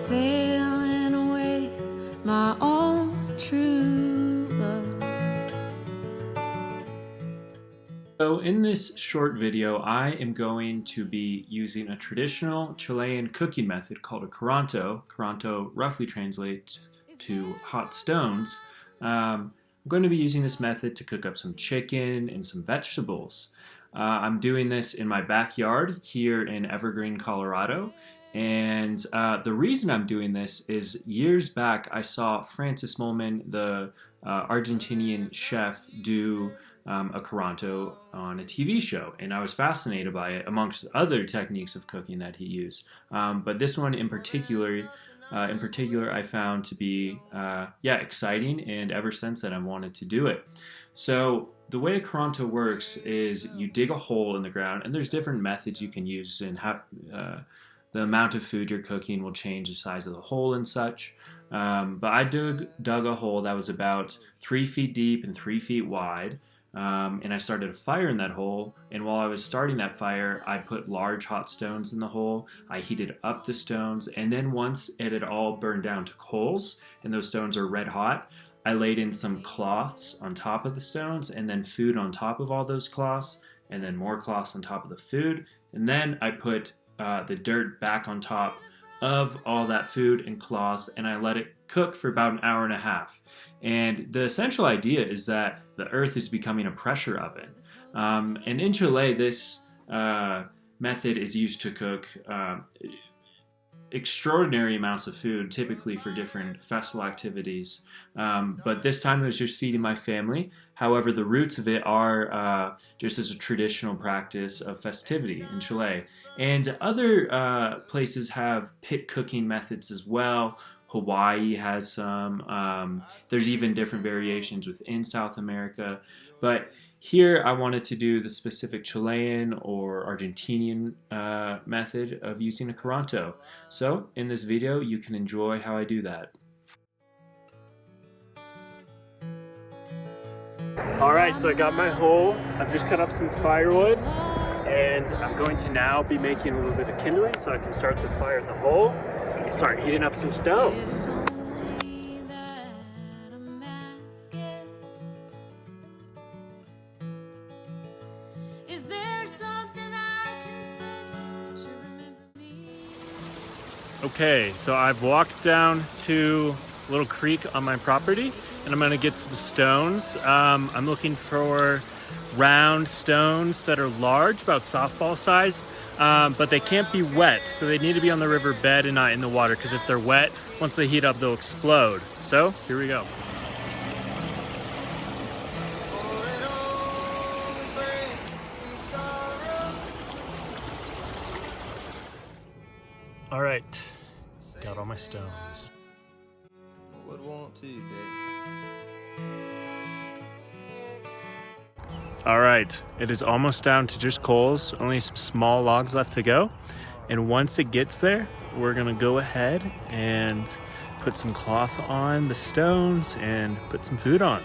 sailing away, my own true love. So in this short video, I am going to be using a traditional Chilean cooking method called a Curanto. Curanto roughly translates to hot stones. I'm going to be using this method to cook up some chicken and some vegetables. I'm doing this in my backyard here in Evergreen, Colorado. And the reason I'm doing this is years back I saw Francis Molman, the Argentinian chef, do a Curanto on a TV show, and I was fascinated by it amongst other techniques of cooking that he used. But this one in particular I found to be exciting, and ever since then I've wanted to do it. So the way a Curanto works is you dig a hole in the ground, and there's different methods you can use, and the amount of food you're cooking will change the size of the hole and such. But I dug a hole that was about 3 feet deep and 3 feet wide. And I started a fire in that hole, and while I was starting that fire, I put large hot stones in the hole. I heated up the stones, and then once it had all burned down to coals, and those stones are red hot, I laid in some cloths on top of the stones, and then food on top of all those cloths, and then more cloths on top of the food, and then I put the dirt back on top of all that food and cloths, and I let it cook for about an hour and a half. And the essential idea is that the earth is becoming a pressure oven. And in Chile, this method is used to cook extraordinary amounts of food, typically for different festival activities. But this time it was just feeding my family. However, the roots of it are just as a traditional practice of festivity in Chile. And other places have pit cooking methods as well. Hawaii has some. There's even different variations within South America. But here I wanted to do the specific Chilean or Argentinian method of using a Curanto. So in this video, you can enjoy how I do that. Alright, so I got my hole. I've just cut up some firewood, and I'm going to now be making a little bit of kindling so I can start the fire in the hole. Start heating up some stones. Okay, so I've walked down to a little creek on my property, and I'm gonna get some stones. I'm looking for round stones that are large, about softball size, but they can't be wet, so they need to be on the river bed and not in the water, because if they're wet, once they heat up, they'll explode. So here we go. All right, got all my stones. All right, it is almost down to just coals, only some small logs left to go. And once it gets there, we're gonna go ahead and put some cloth on the stones and put some food on.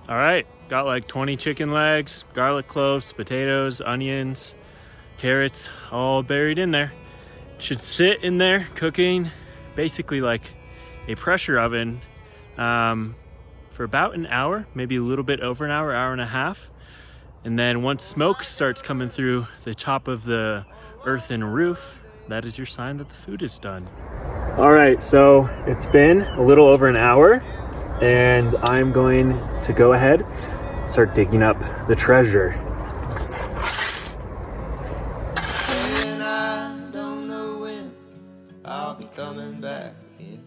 All right, got like 20 chicken legs, garlic cloves, potatoes, onions, carrots, all buried in there. Should sit in there cooking, basically like a pressure oven, for about an hour, maybe a little bit over an hour, hour and a half. And then once smoke starts coming through the top of the earthen roof, that is your sign that the food is done. All right, so it's been a little over an hour, and I'm going to go ahead and start digging up the treasure. And I don't know when I'll be coming back again.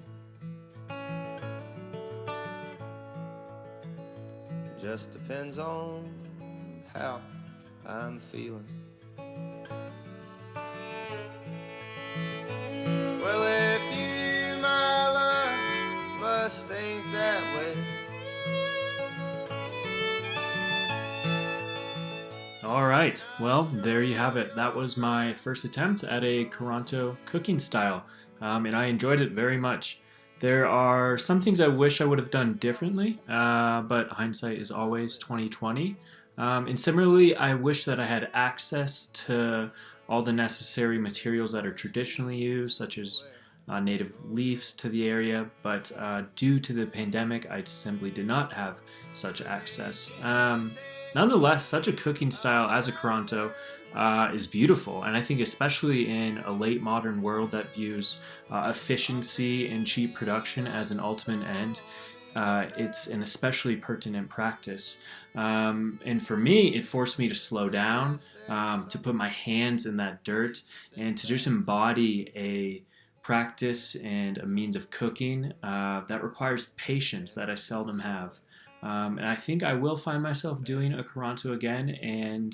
Just depends on how I'm feeling. Well, if you, my love, must think that way. All right, well, there you have it. That was my first attempt at a Curanto cooking style, and I enjoyed it very much. There are some things I wish I would have done differently, but hindsight is always 2020. And similarly, I wish that I had access to all the necessary materials that are traditionally used, such as native leaves to the area, but due to the pandemic, I simply did not have such access. Nonetheless, such a cooking style as a Curanto is beautiful, and I think especially in a late modern world that views efficiency and cheap production as an ultimate end, it's an especially pertinent practice. And for me, it forced me to slow down, to put my hands in that dirt, and to just embody a practice and a means of cooking that requires patience that I seldom have. And I think I will find myself doing a Curanto again, and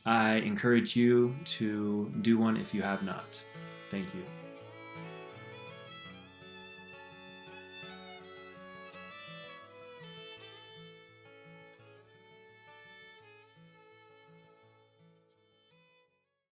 I encourage you to do one if you have not. Thank you.